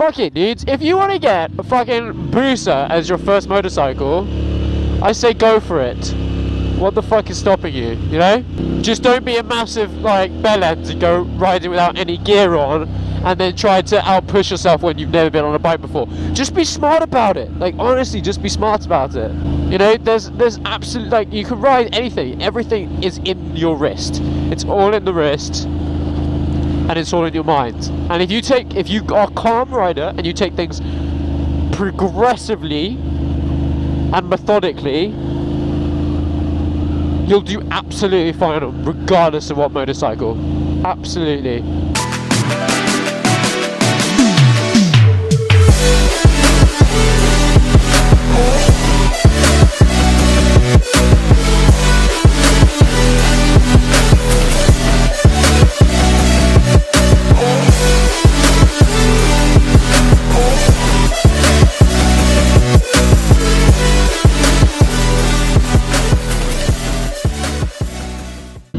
fuck it, dudes. If you want to get a fucking Booster as your first motorcycle, I say go for it. What the fuck is stopping you, you know? Just don't be a massive, like, bellend and go riding without any gear on and then try to out-push yourself when you've never been on a bike before. Just be smart about it. Like, honestly, just be smart about it. You know, there's absolutely, like, you can ride anything. Everything is in your wrist. It's all in the wrist. And it's all in your mind. And if you are a calm rider and you take things progressively and methodically, you'll do absolutely fine regardless of what motorcycle. Absolutely.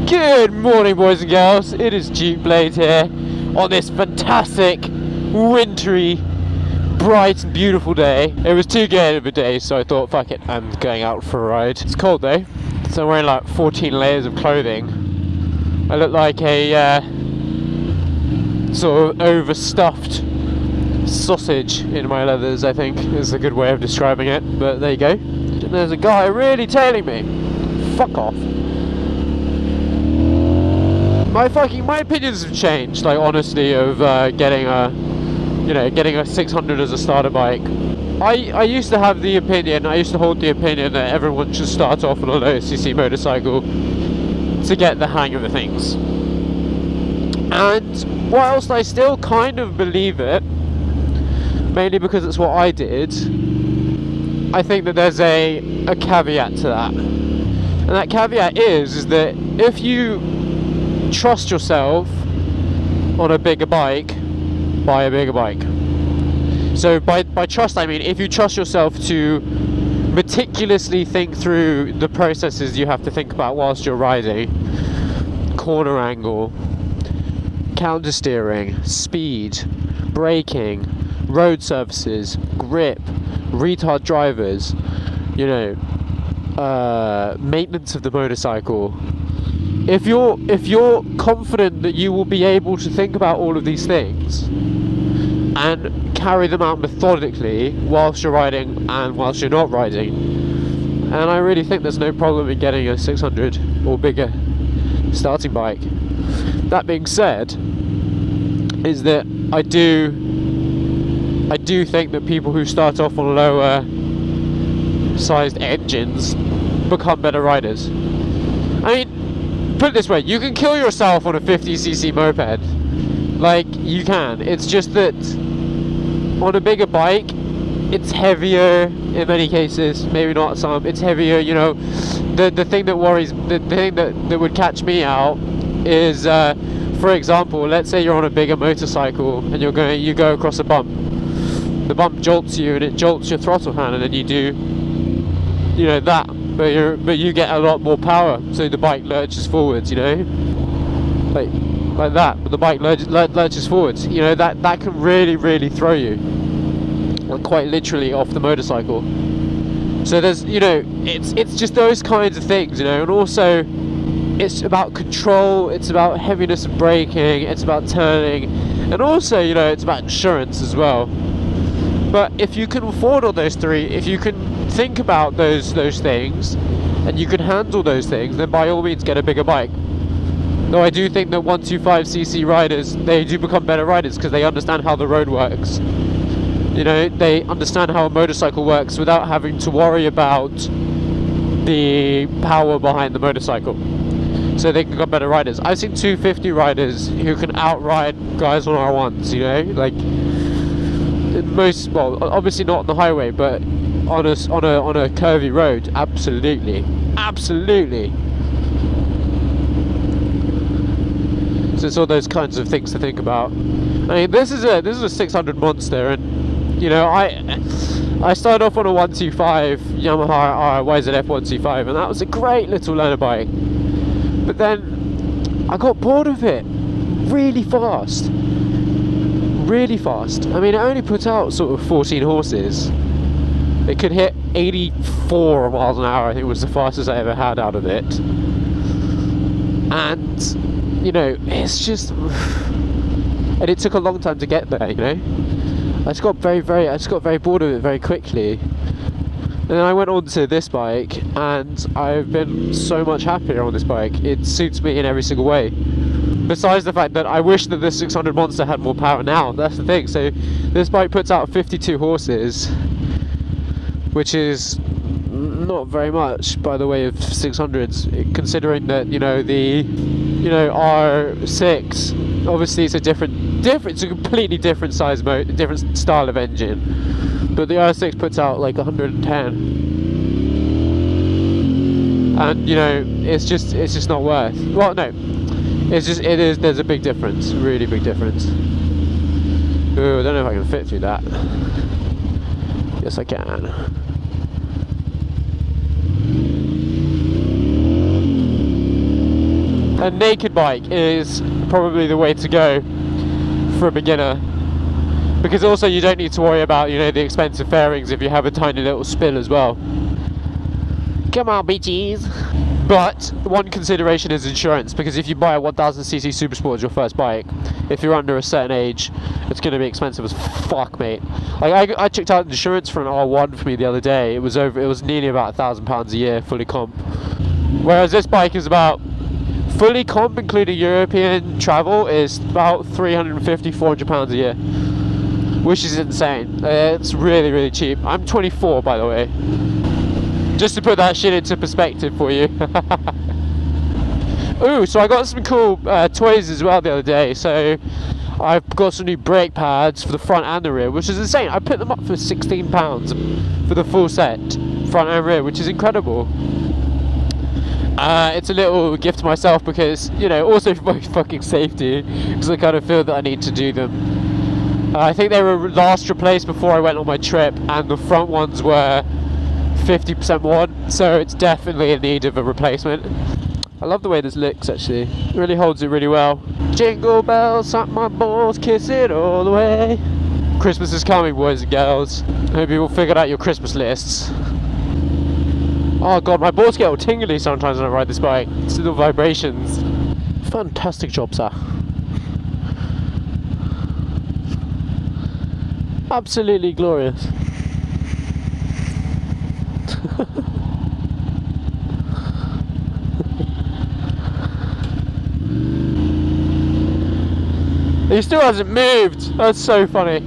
Good morning, boys and girls. It is RST Blade here on this fantastic, wintry, bright and beautiful day. It was too good of a day, so I thought, fuck it, I'm going out for a ride. It's cold though, so I'm wearing like 14 layers of clothing. I look like a sort of overstuffed sausage in my leathers, I think is a good way of describing it, but there you go. There's a guy really tailing me. Fuck off. My opinions have changed, like, honestly, of getting a 600 as a starter bike. I used to hold the opinion that everyone should start off on a low cc motorcycle to get the hang of the things. And whilst I still kind of believe it, mainly because it's what I did, I think that there's a caveat to that. And that caveat is that if you trust yourself on a bigger bike, buy a bigger bike. So by trust, I mean if you trust yourself to meticulously think through the processes you have to think about whilst you're riding: corner angle, counter steering, speed, braking, road surfaces, grip, retard drivers, you know, maintenance of the motorcycle. If you're confident that you will be able to think about all of these things and carry them out methodically whilst you're riding and whilst you're not riding, and I really think there's no problem in getting a 600 or bigger starting bike. That being said, is that I do think that people who start off on lower sized engines become better riders. I mean, put it this way, you can kill yourself on a 50cc moped. Like, you can. It's just that on a bigger bike, it's heavier in many cases, maybe not some. It's heavier, you know. The thing that worries, the thing that would catch me out is, for example, let's say you're on a bigger motorcycle and you go across a bump. The bump jolts you and it jolts your throttle hand, and then you do, you know, that. But you get a lot more power, so the bike lurches forwards, you know, like that. But the bike lurches forwards, you know, that can really throw you, like, quite literally off the motorcycle. So there's, you know, it's just those kinds of things, you know. And also it's about control, it's about heaviness of braking, it's about turning, and also, you know, it's about insurance as well. But if you can afford all those three, if you can think about those things and you can handle those things, then by all means get a bigger bike. Though I do think that 125cc riders, they do become better riders because they understand how the road works. You know, they understand how a motorcycle works without having to worry about the power behind the motorcycle. So they can become better riders. I've seen 250 riders who can outride guys on R1s, you know, like most, well, obviously not on the highway, but on a curvy road, absolutely. So it's all those kinds of things to think about. I mean, this is a 600 monster, and you know, I started off on a 125 Yamaha YZF 125, and that was a great little learner bike. But then I got bored of it really fast. really fast. I mean, it only put out sort of 14 horses. It could hit 84 miles an hour, I think was the fastest I ever had out of it. And, you know, it's just... And it took a long time to get there, you know? I just got very bored of it very quickly. And then I went on to this bike, and I've been so much happier on this bike. It suits me in every single way. Besides the fact that I wish that the 600 Monster had more power now, that's the thing. So this bike puts out 52 horses, which is not very much by the way of 600s, considering that, you know, the R6, obviously it's a it's a completely different size different style of engine, but the R6 puts out like 110, and you know, it's just not worth. Well, no, there's a big difference, really big difference. Ooh, I don't know if I can fit through that. Yes, I can. A naked bike is probably the way to go for a beginner, because also you don't need to worry about, you know, the expensive fairings if you have a tiny little spill as well. Come on, bitches. But one consideration is insurance, because if you buy a 1000cc Supersport as your first bike, if you're under a certain age, it's going to be expensive as fuck, mate. Like I checked out insurance for an R1 for me the other day. It was nearly about £1,000 a year, fully comp. Whereas this bike is about, fully comp including European travel, is about £350–400 a year, which is insane. It's really, really cheap. I'm 24, by the way. Just to put that shit into perspective for you. Ooh, so I got some cool toys as well the other day. So I've got some new brake pads for the front and the rear, which is insane. I picked them up for £16 for the full set, front and rear, which is incredible. It's a little gift to myself because, you know, also for my fucking safety, because I kind of feel that I need to do them. I think they were last replaced before I went on my trip, and the front ones were 50% worn, so it's definitely in need of a replacement. I love the way this looks, actually. It really holds it really well. Jingle bells, suck my balls, kiss it all the way. Christmas is coming, boys and girls. I hope you all figured out your Christmas lists. Oh god, my balls get all tingly sometimes when I ride this bike. It's little vibrations. Fantastic job, sir. Absolutely glorious. He still hasn't moved. That's so funny.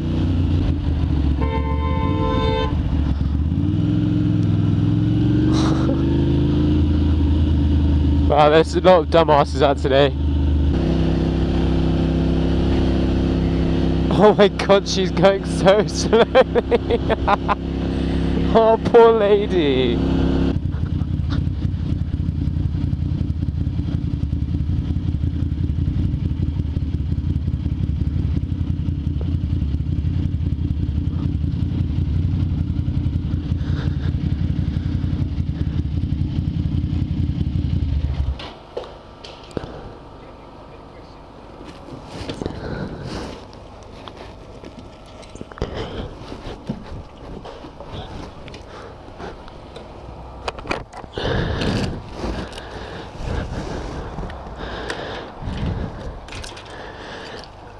Wow, there's a lot of dumbasses out today. Oh my god, she's going so slowly. Oh, poor lady.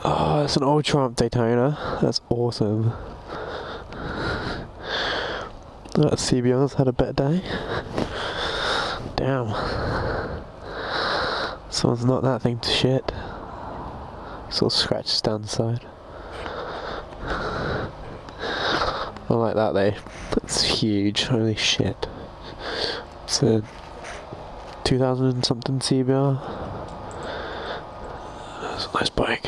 Oh, it's an old Trump Daytona. That's awesome. That CBR's had a better day. Damn. Someone's knocked that thing to shit. Sort of scratches down the side. I like that though. That's huge. Holy shit. It's a 2000 something CBR. That's a nice bike.